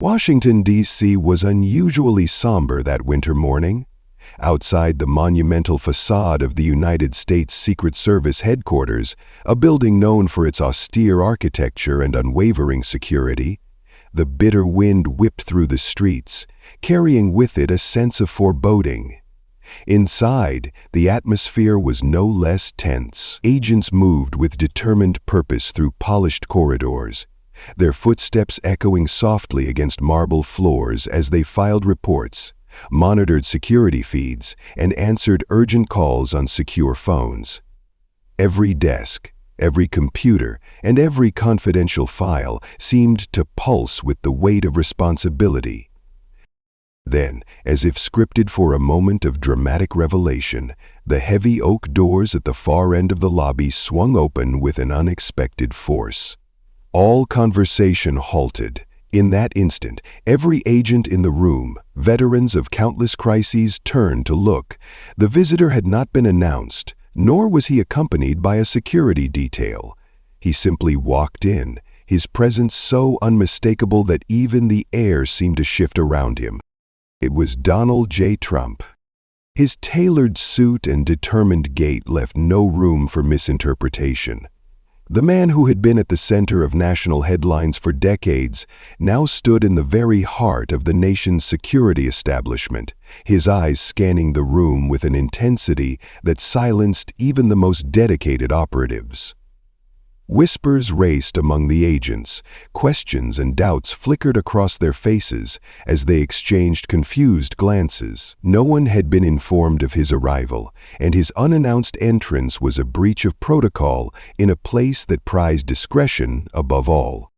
Washington, D.C. was unusually somber that winter morning. Outside the monumental facade of the United States Secret Service headquarters, a building known for its austere architecture and unwavering security, the bitter wind whipped through the streets, carrying with it a sense of foreboding. Inside, the atmosphere was no less tense. Agents moved with determined purpose through polished corridors, their footsteps echoing softly against marble floors as they filed reports, monitored security feeds, and answered urgent calls on secure phones. Every desk, every computer, and every confidential file seemed to pulse with the weight of responsibility. Then, as if scripted for a moment of dramatic revelation, the heavy oak doors at the far end of the lobby swung open with an unexpected force. All conversation halted. In that instant, every agent in the room, veterans of countless crises, turned to look. The visitor had not been announced, nor was he accompanied by a security detail. He simply walked in, his presence so unmistakable that even the air seemed to shift around him. It was Donald J. Trump. His tailored suit and determined gait left no room for misinterpretation. The man who had been at the center of national headlines for decades now stood in the very heart of the nation's security establishment, his eyes scanning the room with an intensity that silenced even the most dedicated operatives. Whispers raced among the agents, questions and doubts flickered across their faces as they exchanged confused glances. No one had been informed of his arrival, and his unannounced entrance was a breach of protocol in a place that prized discretion above all.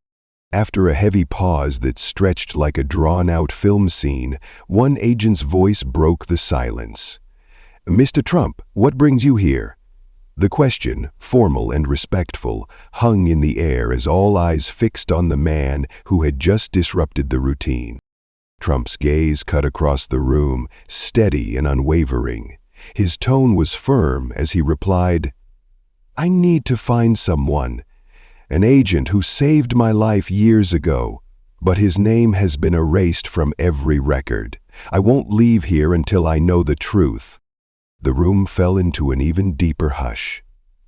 After a heavy pause that stretched like a drawn-out film scene, one agent's voice broke the silence. "Mr. Trump, what brings you here?" The question, formal and respectful, hung in the air as all eyes fixed on the man who had just disrupted the routine. Trump's gaze cut across the room, steady and unwavering. His tone was firm as he replied, "I need to find someone, an agent who saved my life years ago, but his name has been erased from every record. I won't leave here until I know the truth." The room fell into an even deeper hush.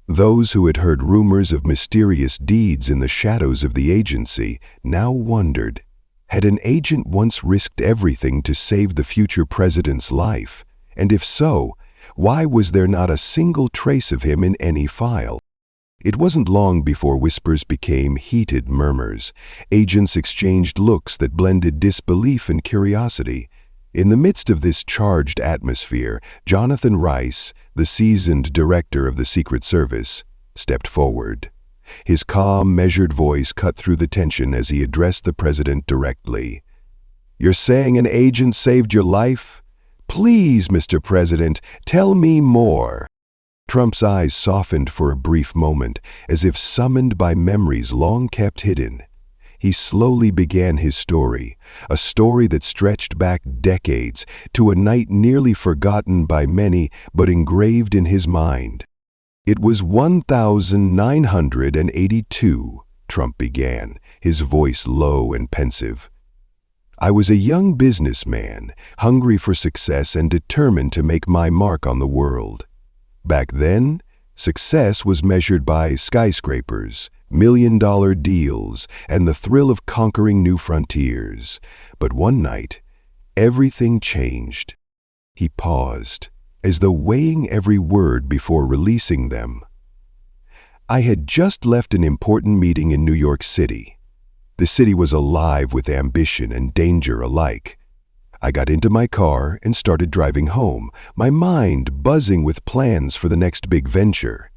Those who had heard rumors of mysterious deeds in the shadows of the agency now wondered, had an agent once risked everything to save the future president's life? And if so, why was there not a single trace of him in any file? It wasn't long before whispers became heated murmurs. Agents exchanged looks that blended disbelief and curiosity. In the midst of this charged atmosphere, Jonathan Rice, the seasoned director of the Secret Service, stepped forward. His calm, measured voice cut through the tension as he addressed the president directly. "You're saying an agent saved your life? Please, Mr. President, tell me more." Trump's eyes softened for a brief moment, as if summoned by memories long kept hidden. He slowly began his story, a story that stretched back decades to a night nearly forgotten by many but engraved in his mind. "It was 1982, Trump began, his voice low and pensive. "I was a young businessman, hungry for success and determined to make my mark on the world. Back then, success was measured by skyscrapers, million-dollar deals, and the thrill of conquering new frontiers. But one night, everything changed." He paused, as though weighing every word before releasing them. "I had just left an important meeting in New York City. The city was alive with ambition and danger alike. I got into my car and started driving home, my mind buzzing with plans for the next big venture.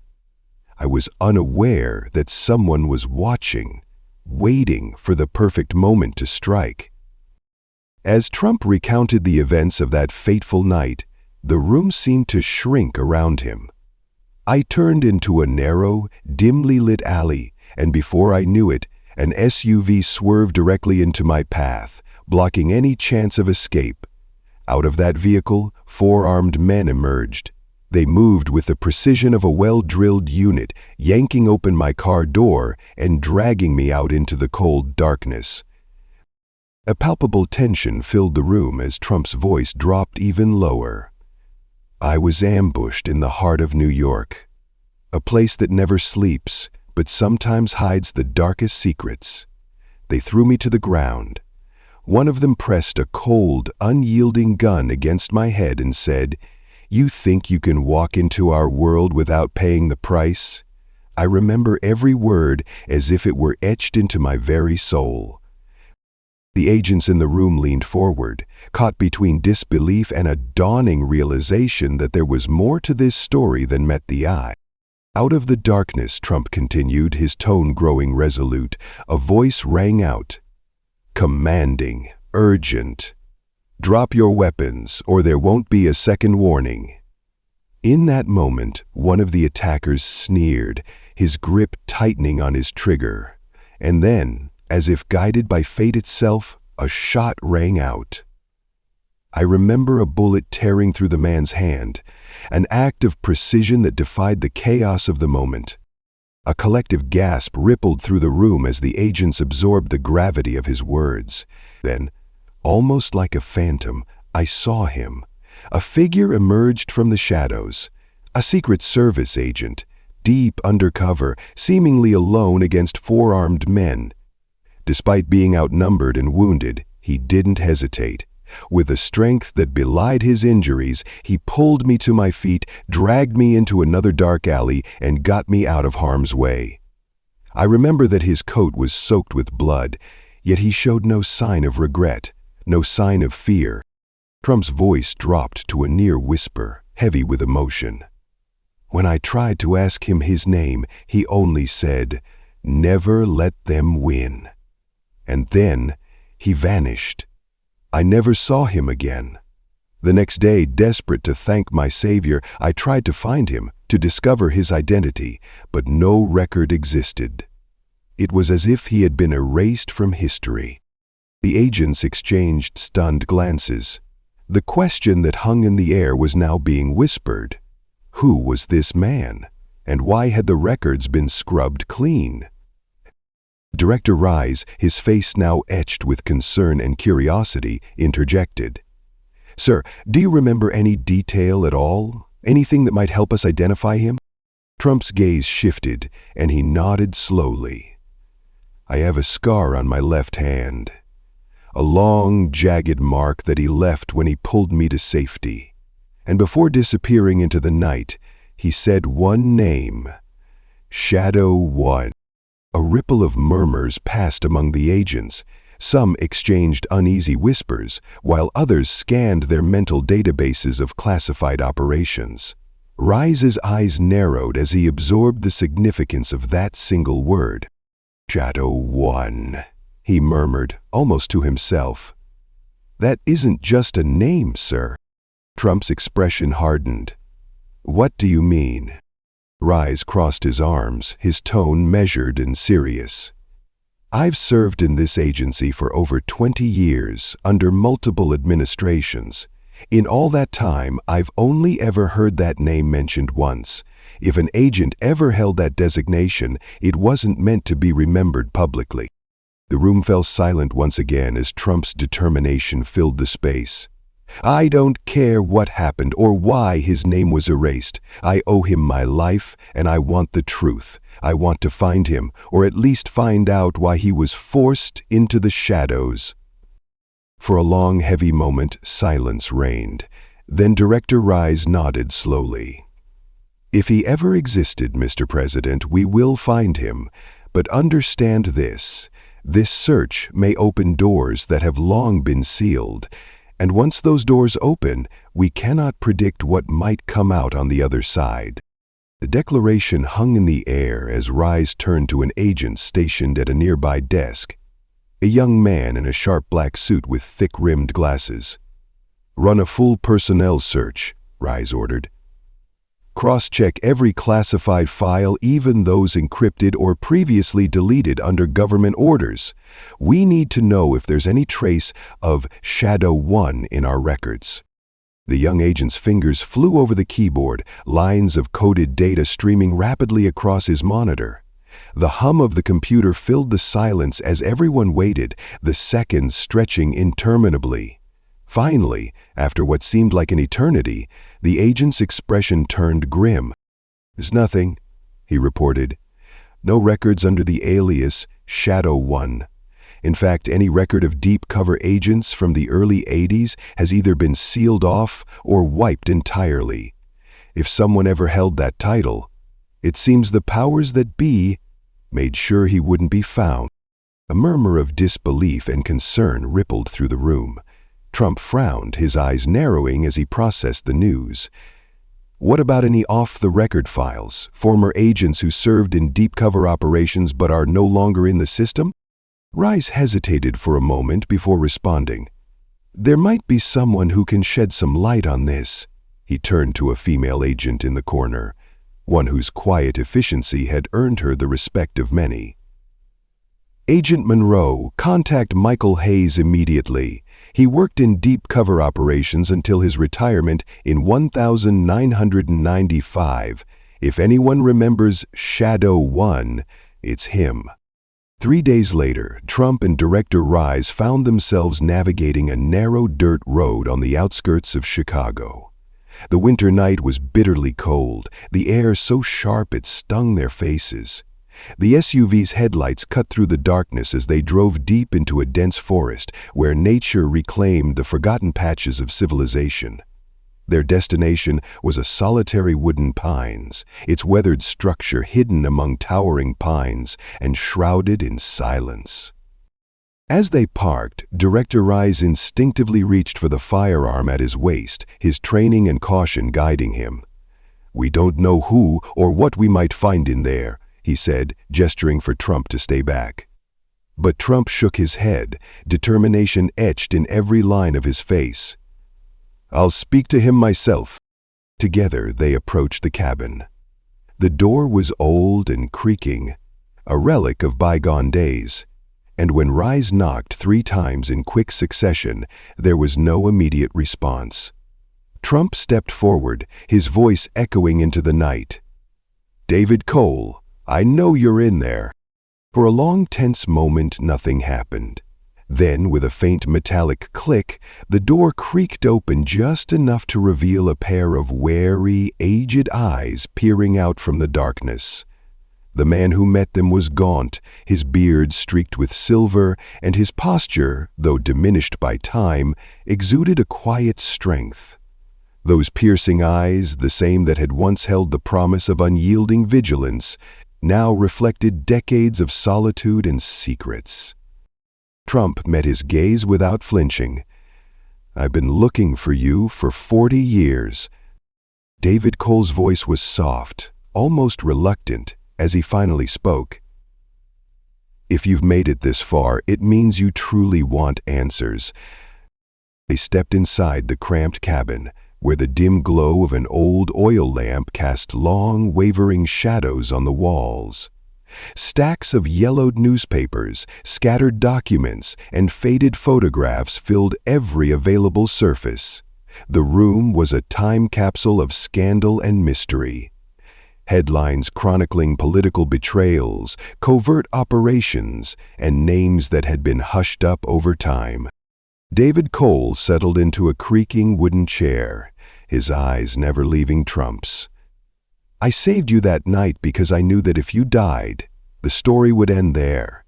I was unaware that someone was watching, waiting for the perfect moment to strike." As Trump recounted the events of that fateful night, the room seemed to shrink around him. "I turned into a narrow, dimly lit alley, and before I knew it, an SUV swerved directly into my path, blocking any chance of escape. Out of that vehicle, 4 armed men emerged. They moved with the precision of a well-drilled unit, yanking open my car door and dragging me out into the cold darkness. A palpable tension filled the room as Trump's voice dropped even lower. I was ambushed in the heart of New York, a place that never sleeps, but sometimes hides the darkest secrets. They threw me to the ground. One of them pressed a cold, unyielding gun against my head and said, "You think you can walk into our world without paying the price?" I remember every word as if it were etched into my very soul. The agents in the room leaned forward, caught between disbelief and a dawning realization that there was more to this story than met the eye. Out of the darkness, Trump continued, his tone growing resolute, a voice rang out, commanding, urgent. Drop your weapons, or there won't be a second warning. In that moment, one of the attackers sneered, his grip tightening on his trigger. And then, as if guided by fate itself, a shot rang out. I remember a bullet tearing through the man's hand, an act of precision that defied the chaos of the moment. A collective gasp rippled through the room as the agents absorbed the gravity of his words. Then, almost like a phantom, I saw him. A figure emerged from the shadows, a Secret Service agent, deep undercover, seemingly alone against four armed men. Despite being outnumbered and wounded, he didn't hesitate. With a strength that belied his injuries, he pulled me to my feet, dragged me into another dark alley, and got me out of harm's way. I remember that his coat was soaked with blood, yet he showed no sign of regret, no sign of fear. Trump's voice dropped to a near whisper, heavy with emotion. When I tried to ask him his name, he only said, "Never let them win." And then he vanished. I never saw him again. The next day, desperate to thank my savior, I tried to find him, to discover his identity, but no record existed. It was as if he had been erased from history. The agents exchanged stunned glances. The question that hung in the air was now being whispered. Who was this man? And why had the records been scrubbed clean? Director Rise, his face now etched with concern and curiosity, interjected. "Sir, do you remember any detail at all? Anything that might help us identify him?" Trump's gaze shifted, and he nodded slowly. "I have a scar on my left hand. A long, jagged mark that he left when he pulled me to safety. And before disappearing into the night, he said one name, Shadow One." A ripple of murmurs passed among the agents. Some exchanged uneasy whispers, while others scanned their mental databases of classified operations. Rise's eyes narrowed as he absorbed the significance of that single word. "Shadow One," he murmured, almost to himself. "That isn't just a name, sir." Trump's expression hardened. "What do you mean?" Rise crossed his arms, his tone measured and serious. "I've served in this agency for over 20 years, under multiple administrations. In all that time, I've only ever heard that name mentioned once. If an agent ever held that designation, it wasn't meant to be remembered publicly." The room fell silent once again as Trump's determination filled the space. "I don't care what happened or why his name was erased. I owe him my life, and I want the truth. I want to find him, or at least find out why he was forced into the shadows." For a long, heavy moment, silence reigned. Then Director Rise nodded slowly. "If he ever existed, Mr. President, we will find him. But understand this. This search may open doors that have long been sealed. And once those doors open, we cannot predict what might come out on the other side." The declaration hung in the air as Rise turned to an agent stationed at a nearby desk, a young man in a sharp black suit with thick-rimmed glasses. "Run a full personnel search," Rise ordered. "Cross-check every classified file, even those encrypted or previously deleted under government orders. We need to know if there's any trace of Shadow One in our records." The young agent's fingers flew over the keyboard, lines of coded data streaming rapidly across his monitor. The hum of the computer filled the silence as everyone waited, the seconds stretching interminably. Finally, after what seemed like an eternity, the agent's expression turned grim. "There's nothing," he reported. "No records under the alias Shadow 1. In fact, any record of deep cover agents from the early 80s has either been sealed off or wiped entirely. If someone ever held that title, it seems the powers that be made sure he wouldn't be found." A murmur of disbelief and concern rippled through the room. Trump frowned, his eyes narrowing as he processed the news. "What about any off-the-record files, former agents who served in deep cover operations but are no longer in the system?" Rise hesitated for a moment before responding. "There might be someone who can shed some light on this." He turned to a female agent in the corner, one whose quiet efficiency had earned her the respect of many. "Agent Monroe, contact Michael Hayes immediately. He worked in deep cover operations until his retirement in 1995. If anyone remembers Shadow 1, it's him." 3 days later, Trump and Director Rise found themselves navigating a narrow dirt road on the outskirts of Chicago. The winter night was bitterly cold, the air so sharp it stung their faces. The SUV's headlights cut through the darkness as they drove deep into a dense forest where nature reclaimed the forgotten patches of civilization. Their destination was a solitary wooden pines, its weathered structure hidden among towering pines and shrouded in silence. As they parked, Director Rise instinctively reached for the firearm at his waist, his training and caution guiding him. "We don't know who or what we might find in there," he said, gesturing for Trump to stay back. But Trump shook his head, determination etched in every line of his face. "I'll speak to him myself." Together they approached the cabin. The door was old and creaking, a relic of bygone days, and when Rise knocked 3 times in quick succession, there was no immediate response. Trump stepped forward, his voice echoing into the night. "David Cole, I know you're in there." For a long, tense moment, nothing happened. Then, with a faint metallic click, the door creaked open just enough to reveal a pair of wary, aged eyes peering out from the darkness. The man who met them was gaunt, his beard streaked with silver, and his posture, though diminished by time, exuded a quiet strength. Those piercing eyes, the same that had once held the promise of unyielding vigilance, now reflected decades of solitude and secrets. Trump met his gaze without flinching. "I've been looking for you for 40 years. David Cole's voice was soft, almost reluctant, as he finally spoke. "If you've made it this far, it means you truly want answers." They stepped inside the cramped cabin, where the dim glow of an old oil lamp cast long, wavering shadows on the walls. Stacks of yellowed newspapers, scattered documents, and faded photographs filled every available surface. The room was a time capsule of scandal and mystery. Headlines chronicling political betrayals, covert operations, and names that had been hushed up over time. David Cole settled into a creaking wooden chair, his eyes never leaving Trump's. "I saved you that night because I knew that if you died, the story would end there.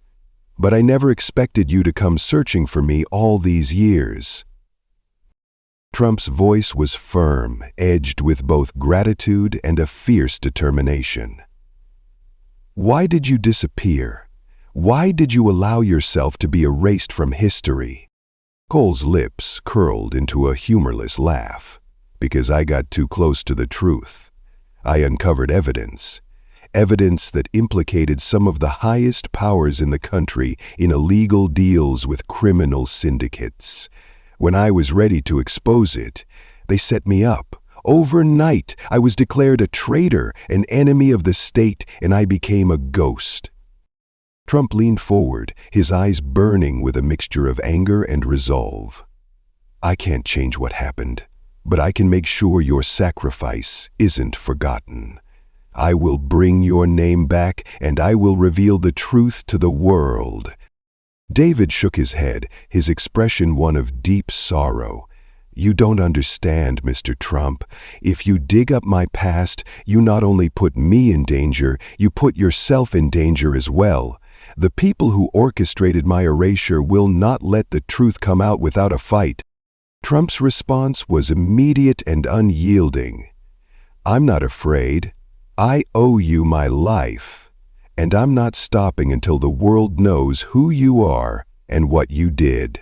But I never expected you to come searching for me all these years." Trump's voice was firm, edged with both gratitude and a fierce determination. "Why did you disappear? Why did you allow yourself to be erased from history?" Cole's lips curled into a humorless laugh. "Because I got too close to the truth. I uncovered evidence that implicated some of the highest powers in the country in illegal deals with criminal syndicates. When I was ready to expose it, they set me up. Overnight, I was declared a traitor, an enemy of the state, and I became a ghost." Trump leaned forward, his eyes burning with a mixture of anger and resolve. "I can't change what happened, but I can make sure your sacrifice isn't forgotten. I will bring your name back, and I will reveal the truth to the world." David shook his head, his expression one of deep sorrow. "You don't understand, Mr. Trump. If you dig up my past, you not only put me in danger, you put yourself in danger as well. The people who orchestrated my erasure will not let the truth come out without a fight." Trump's response was immediate and unyielding. "I'm not afraid. I owe you my life, and I'm not stopping until the world knows who you are and what you did."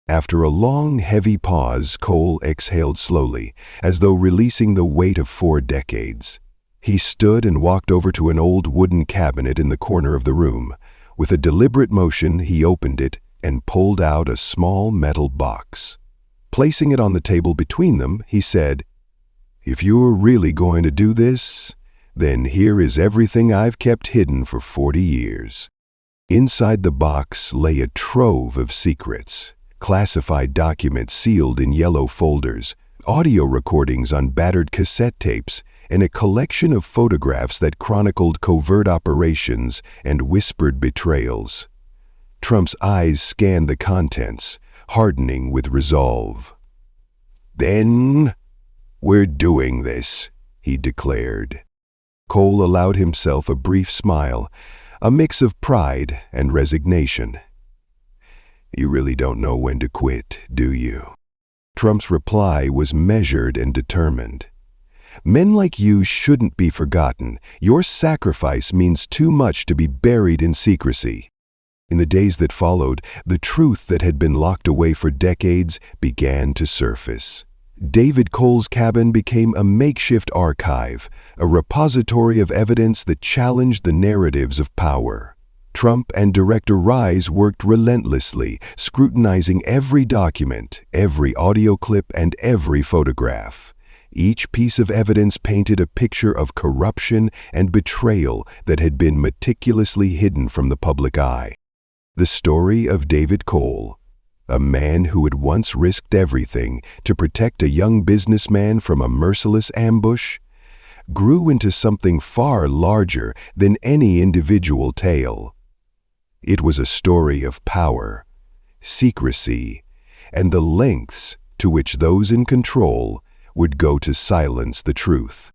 After a long, heavy pause, Cole exhaled slowly, as though releasing the weight of 4 decades. He stood and walked over to an old wooden cabinet in the corner of the room. With a deliberate motion, he opened it and pulled out a small metal box. Placing it on the table between them, he said, "If you're really going to do this, then here is everything I've kept hidden for 40 years. Inside the box lay a trove of secrets, classified documents sealed in yellow folders, audio recordings on battered cassette tapes, and a collection of photographs that chronicled covert operations and whispered betrayals." Trump's eyes scanned the contents, hardening with resolve. "Then we're doing this," he declared. Cole allowed himself a brief smile, a mix of pride and resignation. "You really don't know when to quit, do you?" Trump's reply was measured and determined. "Men like you shouldn't be forgotten. Your sacrifice means too much to be buried in secrecy." In the days that followed, the truth that had been locked away for decades began to surface. David Cole's cabin became a makeshift archive, a repository of evidence that challenged the narratives of power. Trump and Director Rise worked relentlessly, scrutinizing every document, every audio clip, and every photograph. Each piece of evidence painted a picture of corruption and betrayal that had been meticulously hidden from the public eye. The story of David Cole, a man who had once risked everything to protect a young businessman from a merciless ambush, grew into something far larger than any individual tale. It was a story of power, secrecy, and the lengths to which those in control would go to silence the truth.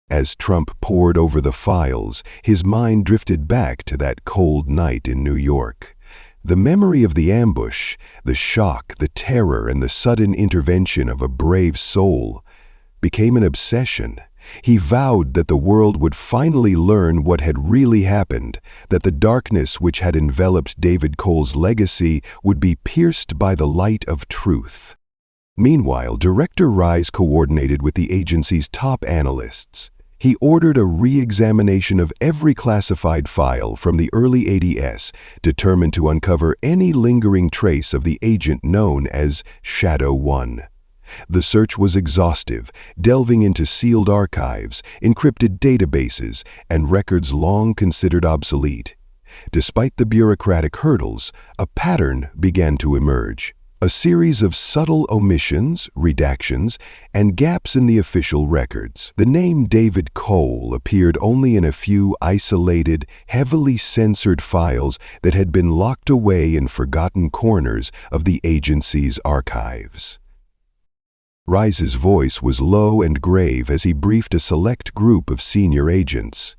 As Trump pored over the files, his mind drifted back to that cold night in New York. The memory of the ambush, the shock, the terror, and the sudden intervention of a brave soul became an obsession. He vowed that the world would finally learn what had really happened, that the darkness which had enveloped David Cole's legacy would be pierced by the light of truth. Meanwhile, Director Rise coordinated with the agency's top analysts. He ordered a re-examination of every classified file from the early ADS, determined to uncover any lingering trace of the agent known as Shadow One. The search was exhaustive, delving into sealed archives, encrypted databases, and records long considered obsolete. Despite the bureaucratic hurdles, a pattern began to emerge. A series of subtle omissions, redactions, and gaps in the official records. The name David Cole appeared only in a few isolated, heavily censored files that had been locked away in forgotten corners of the agency's archives. Rise's voice was low and grave as he briefed a select group of senior agents.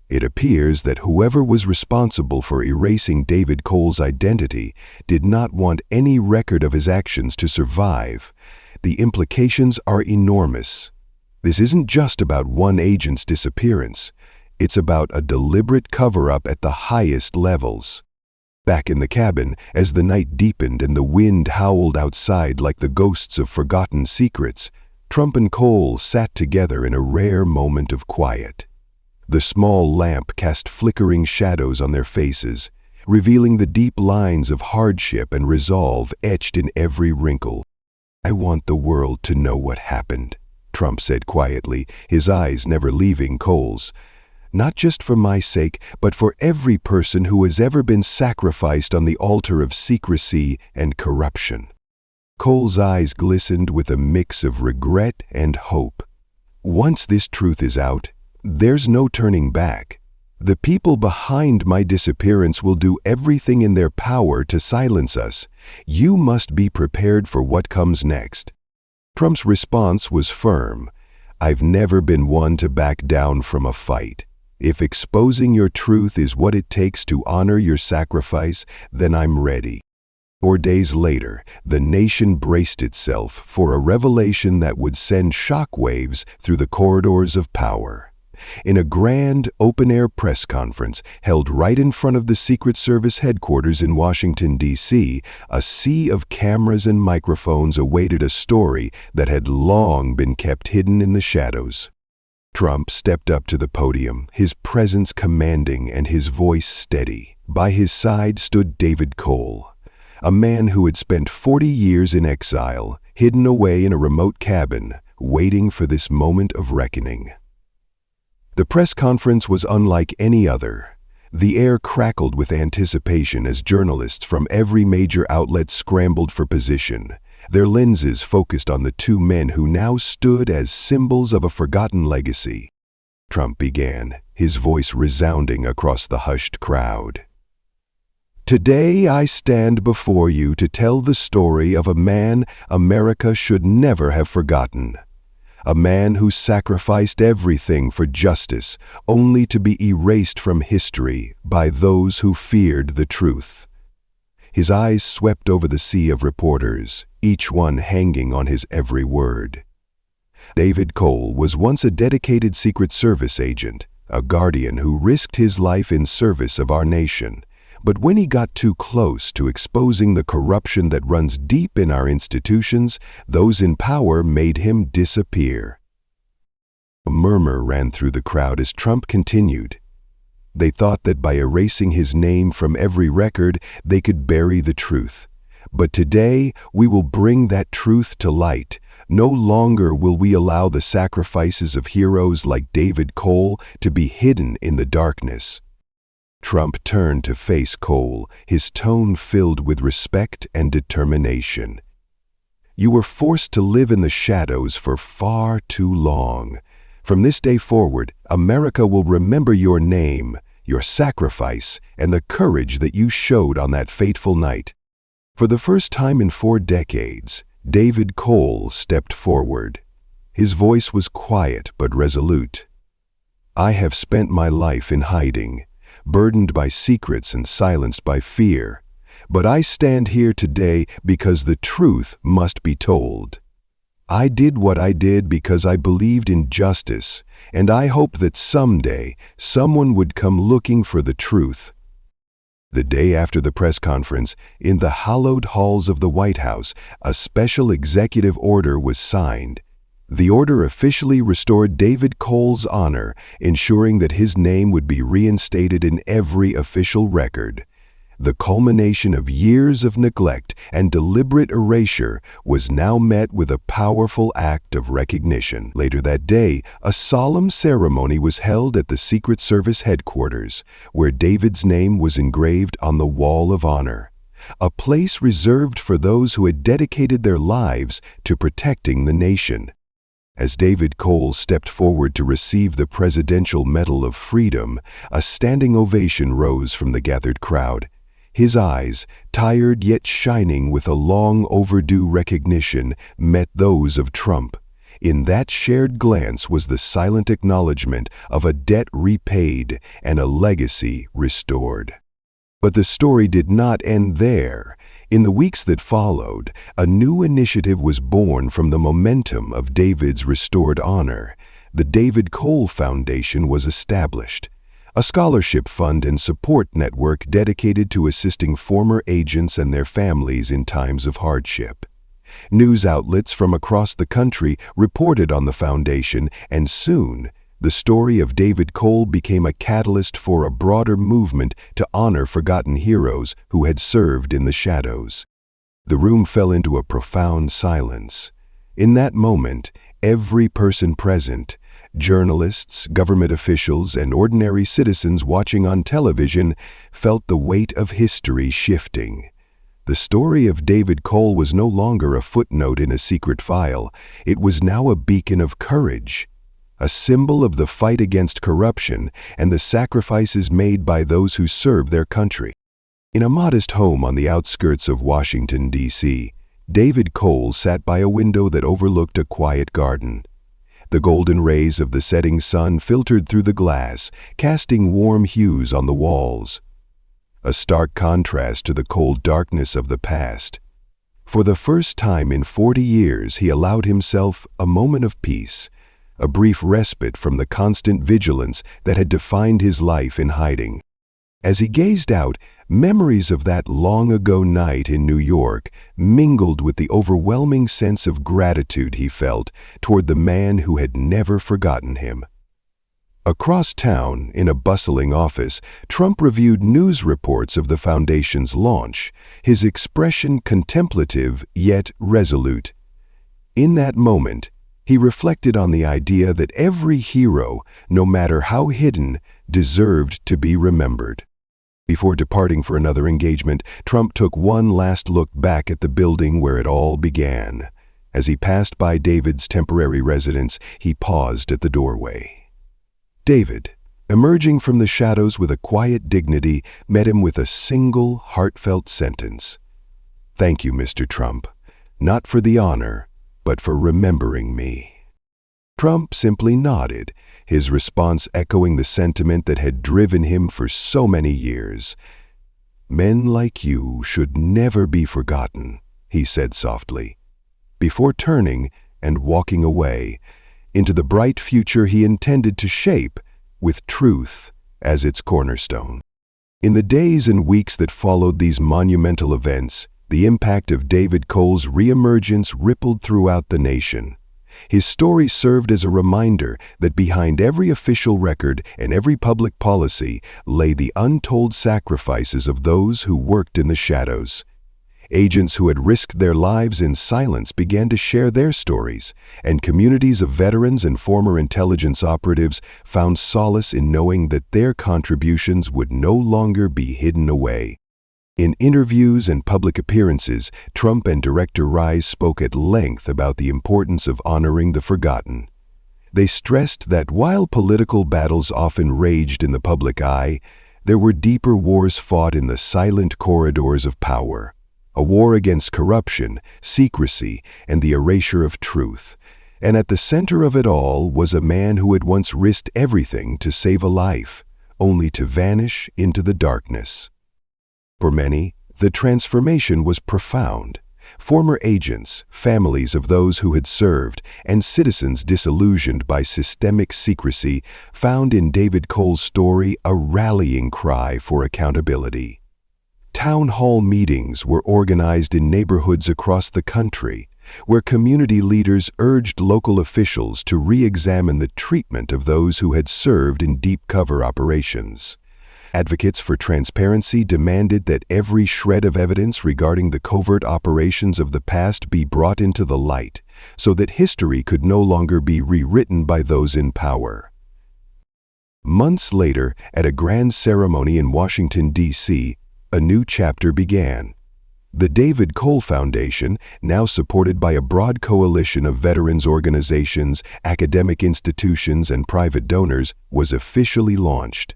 It appears that whoever was responsible for erasing David Cole's identity did not want any record of his actions to survive. The implications are enormous. This isn't just about one agent's disappearance. It's about a deliberate cover-up at the highest levels. Back in the cabin, as the night deepened and the wind howled outside like the ghosts of forgotten secrets, Trump and Cole sat together in a rare moment of quiet. The small lamp cast flickering shadows on their faces, revealing the deep lines of hardship and resolve etched in every wrinkle. "I want the world to know what happened," Trump said quietly, his eyes never leaving Cole's. "Not just for my sake, but for every person who has ever been sacrificed on the altar of secrecy and corruption." Cole's eyes glistened with a mix of regret and hope. "Once this truth is out, There's no turning back. The people behind my disappearance will do everything in their power to silence us. You must be prepared for what comes next." Trump's response was firm. "I've never been one to back down from a fight. If exposing your truth is what it takes to honor your sacrifice, then I'm ready." 4 days later, the nation braced itself for a revelation that would send shockwaves through the corridors of power. In a grand, open-air press conference held right in front of the Secret Service headquarters in Washington, D.C., a sea of cameras and microphones awaited a story that had long been kept hidden in the shadows. Trump stepped up to the podium, his presence commanding and his voice steady. By his side stood David Cole, a man who had spent 40 years in exile, hidden away in a remote cabin, waiting for this moment of reckoning. The press conference was unlike any other. The air crackled with anticipation as journalists from every major outlet scrambled for position, their lenses focused on the two men who now stood as symbols of a forgotten legacy. Trump began, his voice resounding across the hushed crowd. "Today I stand before you to tell the story of a man America should never have forgotten. A man who sacrificed everything for justice, only to be erased from history by those who feared the truth." His eyes swept over the sea of reporters, each one hanging on his every word. David Cole was once a dedicated Secret Service agent, a guardian who risked his life in service of our nation. But when he got too close to exposing the corruption that runs deep in our institutions, those in power made him disappear. A murmur ran through the crowd as Trump continued. They thought that by erasing his name from every record, they could bury the truth. But today, we will bring that truth to light. No longer will we allow the sacrifices of heroes like David Cole to be hidden in the darkness. Trump turned to face Cole, his tone filled with respect and determination. "You were forced to live in the shadows for far too long. From this day forward, America will remember your name, your sacrifice, and the courage that you showed on that fateful night." For the first time in 4 decades, David Cole stepped forward. His voice was quiet but resolute. "I have spent my life in hiding, burdened by secrets and silenced by fear. But I stand here today because the truth must be told. I did what I did because I believed in justice, and I hope that someday someone would come looking for the truth." The day after the press conference, in the hallowed halls of the White House, a special executive order was signed. The order officially restored David Cole's honor, ensuring that his name would be reinstated in every official record. The culmination of years of neglect and deliberate erasure was now met with a powerful act of recognition. Later that day, a solemn ceremony was held at the Secret Service headquarters, where David's name was engraved on the Wall of Honor, a place reserved for those who had dedicated their lives to protecting the nation. As David Cole stepped forward to receive the Presidential Medal of Freedom, a standing ovation rose from the gathered crowd. His eyes, tired yet shining with a long overdue recognition, met those of Trump. In that shared glance was the silent acknowledgement of a debt repaid and a legacy restored. But the story did not end there. In the weeks that followed, a new initiative was born from the momentum of David's restored honor. The David Cole Foundation was established, a scholarship fund and support network dedicated to assisting former agents and their families in times of hardship. News outlets from across the country reported on the foundation, and soon, the story of David Cole became a catalyst for a broader movement to honor forgotten heroes who had served in the shadows. The room fell into a profound silence. In that moment, every person present, journalists, government officials, and ordinary citizens watching on television, felt the weight of history shifting. The story of David Cole was no longer a footnote in a secret file. It was now a beacon of courage. a symbol of the fight against corruption and the sacrifices made by those who serve their country. In a modest home on the outskirts of Washington, D.C., David Cole sat by a window that overlooked a quiet garden. The golden rays of the setting sun filtered through the glass, casting warm hues on the walls, a stark contrast to the cold darkness of the past. For the first time in 40 years, he allowed himself a moment of peace, a brief respite from the constant vigilance that had defined his life in hiding. As he gazed out, memories of that long-ago night in New York mingled with the overwhelming sense of gratitude he felt toward the man who had never forgotten him. Across town, in a bustling office, Trump reviewed news reports of the foundation's launch, his expression contemplative yet resolute. In that moment, he reflected on the idea that every hero, no matter how hidden, deserved to be remembered. Before departing for another engagement, Trump took one last look back at the building where it all began. As he passed by David's temporary residence, he paused at the doorway. David, emerging from the shadows with a quiet dignity, met him with a single, heartfelt sentence. "Thank you, Mr. Trump, not for the honor, but for remembering me." Trump simply nodded, his response echoing the sentiment that had driven him for so many years. "Men like you should never be forgotten," he said softly, before turning and walking away into the bright future he intended to shape with truth as its cornerstone. In the days and weeks that followed these monumental events, the impact of David Cole's reemergence rippled throughout the nation. His story served as a reminder that behind every official record and every public policy lay the untold sacrifices of those who worked in the shadows. Agents who had risked their lives in silence began to share their stories, and communities of veterans and former intelligence operatives found solace in knowing that their contributions would no longer be hidden away. In interviews and public appearances, Trump and Director Rice spoke at length about the importance of honoring the forgotten. They stressed that while political battles often raged in the public eye, there were deeper wars fought in the silent corridors of power. A war against corruption, secrecy, and the erasure of truth. And at the center of it all was a man who had once risked everything to save a life, only to vanish into the darkness. For many, the transformation was profound. Former agents, families of those who had served, and citizens disillusioned by systemic secrecy found in David Cole's story a rallying cry for accountability. Town hall meetings were organized in neighborhoods across the country, where community leaders urged local officials to re-examine the treatment of those who had served in deep cover operations. Advocates for transparency demanded that every shred of evidence regarding the covert operations of the past be brought into the light, so that history could no longer be rewritten by those in power. Months later, at a grand ceremony in Washington, D.C., a new chapter began. The David Cole Foundation, now supported by a broad coalition of veterans organizations, academic institutions, and private donors, was officially launched.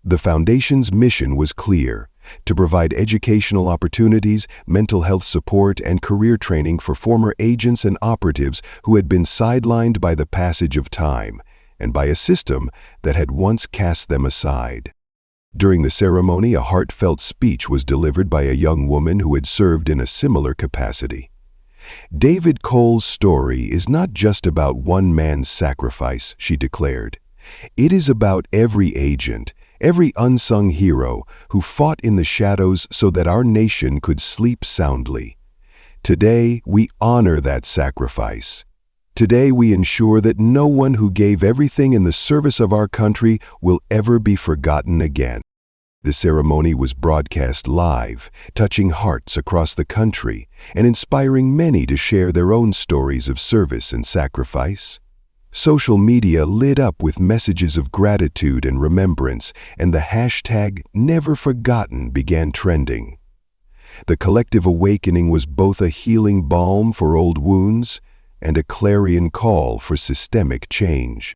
The foundation's mission was clear: to provide educational opportunities, mental health support, and career training for former agents and operatives who had been sidelined by the passage of time, and by a system that had once cast them aside. During the ceremony, a heartfelt speech was delivered by a young woman who had served in a similar capacity. "David Cole's story is not just about one man's sacrifice," she declared. "It is about every agent, every unsung hero who fought in the shadows so that our nation could sleep soundly. Today, we honor that sacrifice. Today, we ensure that no one who gave everything in the service of our country will ever be forgotten again." The ceremony was broadcast live, touching hearts across the country and inspiring many to share their own stories of service and sacrifice. Social media lit up with messages of gratitude and remembrance, and the hashtag #NeverForgotten began trending. The collective awakening was both a healing balm for old wounds and a clarion call for systemic change.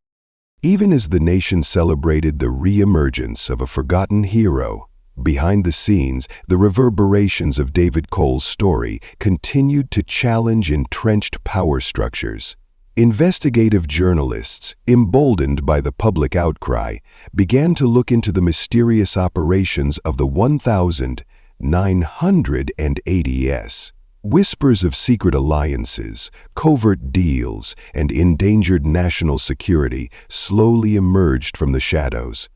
Even as the nation celebrated the re-emergence of a forgotten hero, behind the scenes, the reverberations of David Cole's story continued to challenge entrenched power structures. Investigative journalists, emboldened by the public outcry, began to look into the mysterious operations of the 1980s. Whispers of secret alliances, covert deals, and endangered national security slowly emerged from the shadows.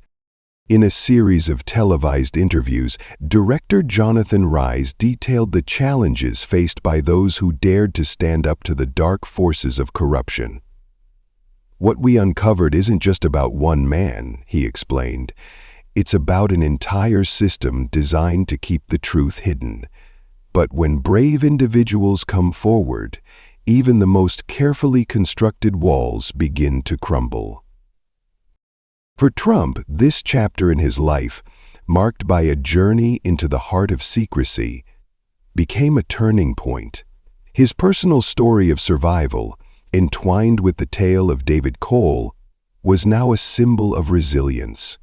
In a series of televised interviews, director Jonathan Rhys detailed the challenges faced by those who dared to stand up to the dark forces of corruption. "What we uncovered isn't just about one man," he explained. "It's about an entire system designed to keep the truth hidden. But when brave individuals come forward, even the most carefully constructed walls begin to crumble." For Trump, this chapter in his life, marked by a journey into the heart of secrecy, became a turning point. His personal story of survival, entwined with the tale of David Cole, was now a symbol of resilience.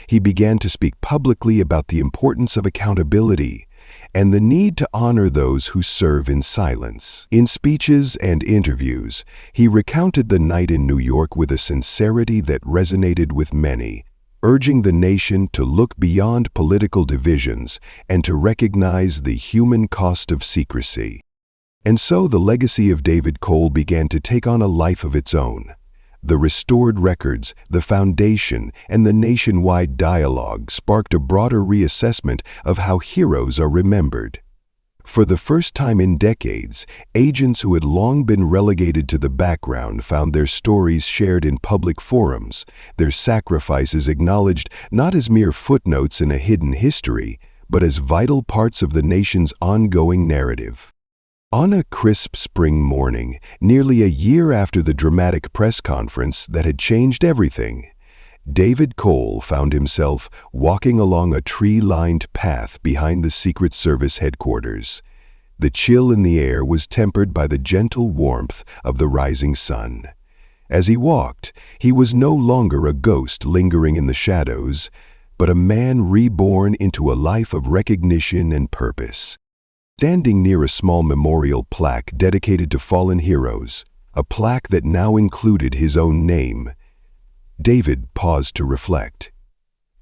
He began to speak publicly about the importance of accountability and the need to honor those who serve in silence. In speeches and interviews, he recounted the night in New York with a sincerity that resonated with many, urging the nation to look beyond political divisions and to recognize the human cost of secrecy. And so the legacy of David Cole began to take on a life of its own. The restored records, the foundation, and the nationwide dialogue sparked a broader reassessment of how heroes are remembered. For the first time in decades, agents who had long been relegated to the background found their stories shared in public forums, their sacrifices acknowledged not as mere footnotes in a hidden history, but as vital parts of the nation's ongoing narrative. On a crisp spring morning, nearly a year after the dramatic press conference that had changed everything, David Cole found himself walking along a tree-lined path behind the Secret Service headquarters. The chill in the air was tempered by the gentle warmth of the rising sun. As he walked, he was no longer a ghost lingering in the shadows, but a man reborn into a life of recognition and purpose. Standing near a small memorial plaque dedicated to fallen heroes, a plaque that now included his own name, David paused to reflect.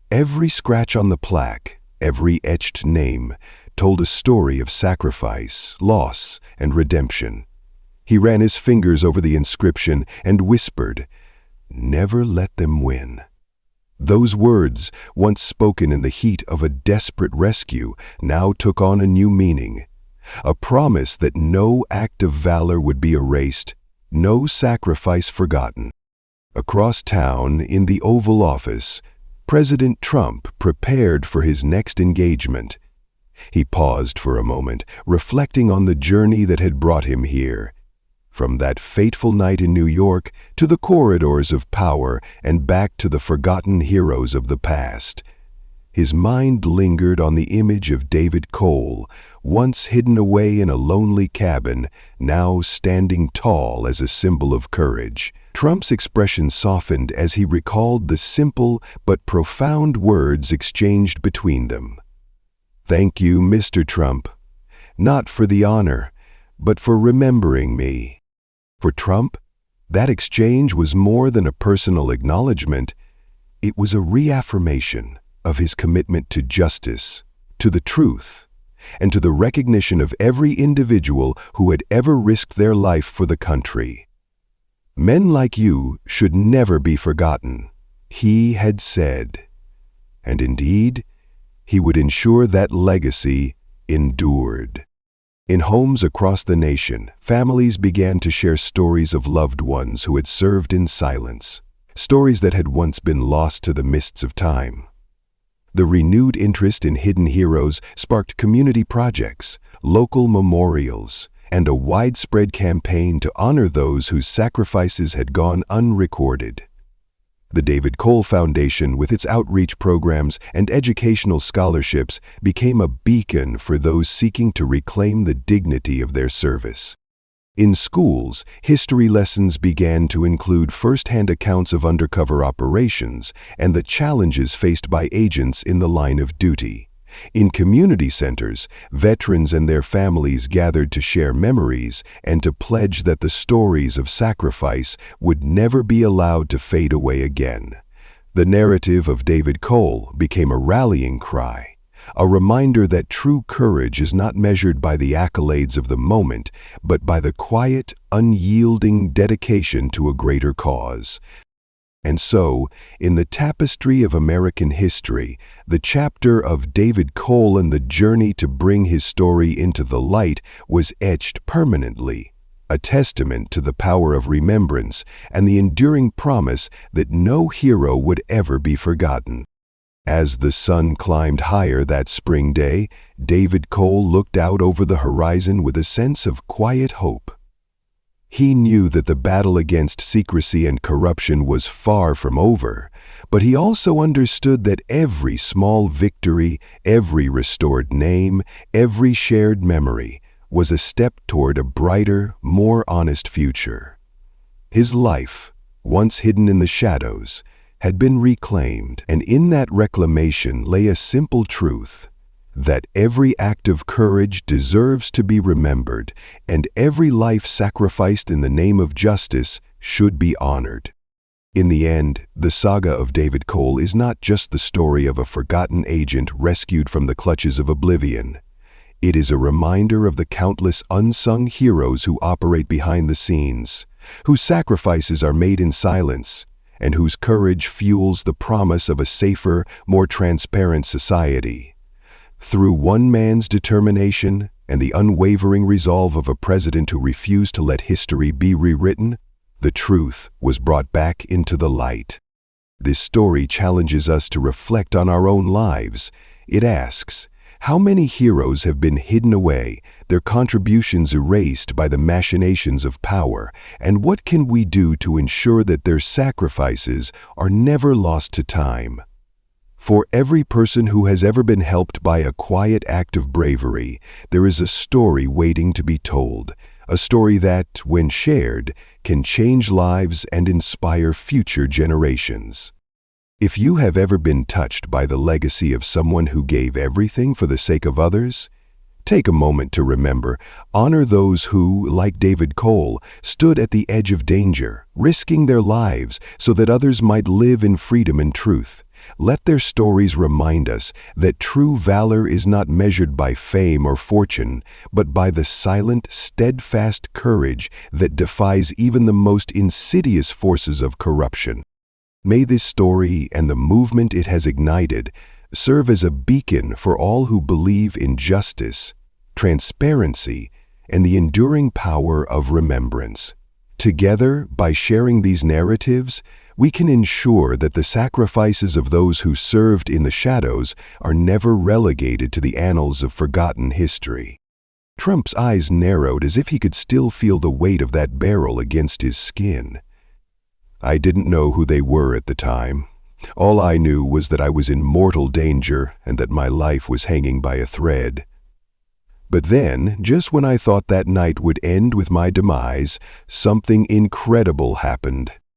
Every scratch on the plaque, every etched name, told a story of sacrifice, loss, and redemption. He ran his fingers over the inscription and whispered, "Never let them win." Those words, once spoken in the heat of a desperate rescue, now took on a new meaning. A promise that no act of valor would be erased, no sacrifice forgotten. Across town, in the Oval Office, President Trump prepared for his next engagement. He paused for a moment, reflecting on the journey that had brought him here. From that fateful night in New York to the corridors of power and back to the forgotten heroes of the past. His mind lingered on the image of David Cole, once hidden away in a lonely cabin, now standing tall as a symbol of courage. Trump's expression softened as he recalled the simple but profound words exchanged between them. "Thank you, Mr. Trump. Not for the honor, but for remembering me." For Trump, that exchange was more than a personal acknowledgement. It was a reaffirmation of his commitment to justice, to the truth, and to the recognition of every individual who had ever risked their life for the country. "Men like you should never be forgotten," he had said. And indeed, he would ensure that legacy endured. In homes across the nation, families began to share stories of loved ones who had served in silence, stories that had once been lost to the mists of time. The renewed interest in hidden heroes sparked community projects, local memorials, and a widespread campaign to honor those whose sacrifices had gone unrecorded. The David Cole Foundation, with its outreach programs and educational scholarships, became a beacon for those seeking to reclaim the dignity of their service. In schools, history lessons began to include first-hand accounts of undercover operations and the challenges faced by agents in the line of duty. In community centers, veterans and their families gathered to share memories and to pledge that the stories of sacrifice would never be allowed to fade away again. The narrative of David Cole became a rallying cry, a reminder that true courage is not measured by the accolades of the moment, but by the quiet, unyielding dedication to a greater cause. And so, in the tapestry of American history, the chapter of David Cole and the journey to bring his story into the light was etched permanently, a testament to the power of remembrance and the enduring promise that no hero would ever be forgotten. As the sun climbed higher that spring day, David Cole looked out over the horizon with a sense of quiet hope. He knew that the battle against secrecy and corruption was far from over, but he also understood that every small victory, every restored name, every shared memory was a step toward a brighter, more honest future. His life, once hidden in the shadows, had been reclaimed, and in that reclamation lay a simple truth, that every act of courage deserves to be remembered, and every life sacrificed in the name of justice should be honored. In the end, the saga of David Cole is not just the story of a forgotten agent rescued from the clutches of oblivion. It is a reminder of the countless unsung heroes who operate behind the scenes, whose sacrifices are made in silence, and whose courage fuels the promise of a safer, more transparent society. Through one man's determination and the unwavering resolve of a president who refused to let history be rewritten, the truth was brought back into the light. This story challenges us to reflect on our own lives. It asks, how many heroes have been hidden away, their contributions erased by the machinations of power, and what can we do to ensure that their sacrifices are never lost to time? For every person who has ever been helped by a quiet act of bravery, there is a story waiting to be told, a story that, when shared, can change lives and inspire future generations. If you have ever been touched by the legacy of someone who gave everything for the sake of others, take a moment to remember, honor those who, like David Cole, stood at the edge of danger, risking their lives so that others might live in freedom and truth. Let their stories remind us that true valor is not measured by fame or fortune, but by the silent, steadfast courage that defies even the most insidious forces of corruption. May this story and the movement it has ignited serve as a beacon for all who believe in justice, transparency, and the enduring power of remembrance. Together, by sharing these narratives, we can ensure that the sacrifices of those who served in the shadows are never relegated to the annals of forgotten history. Trump's eyes narrowed as if he could still feel the weight of that barrel against his skin. I didn't know who they were at the time. All I knew was that I was in mortal danger and that my life was hanging by a thread. But then, just when I thought that night would end with my demise, something incredible happened.